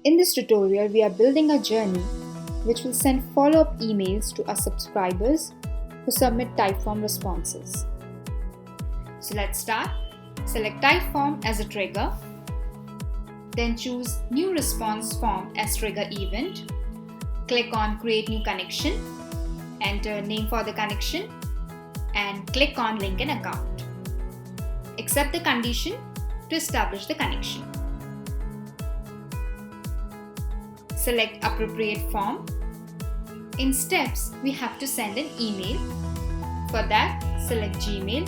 In this tutorial, we are building a journey which will send follow-up emails to our subscribers who submit Typeform responses. So let's start. Select Typeform as a trigger. Then choose New Response Form as trigger event. Click on Create New Connection. Enter name for the connection and click on Link an Account. Accept the condition to establish the connection. Select Appropriate Form. In steps, we have to send an email. For that, select Gmail.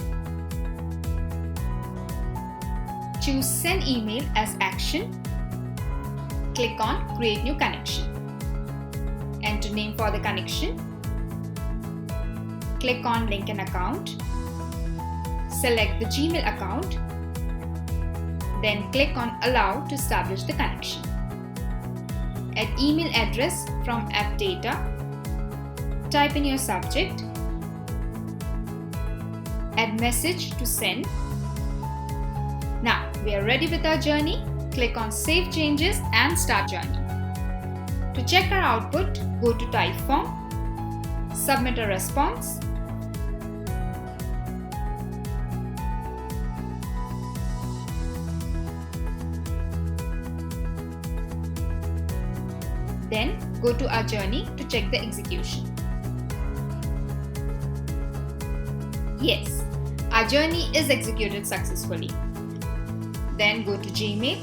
Choose Send Email as action. Click on Create New Connection. Enter name for the connection. Click on Link an Account. Select the Gmail account. Then click on Allow to establish the connection. Add email address from app data. Type in your subject. Add message to send. Now we are ready with our journey. Click on Save Changes and Start Journey. To check our output, go to Typeform. Submit a response. Then go to our journey to check the execution. Yes, our journey is executed successfully. Then go to Gmail.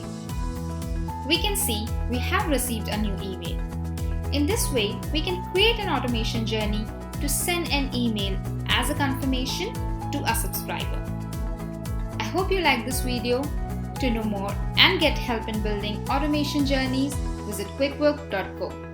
We can see we have received a new email. In this way, we can create an automation journey to send an email as a confirmation to a subscriber. I hope you like this video. To know more and get help in building automation journeys, visit quickwork.co.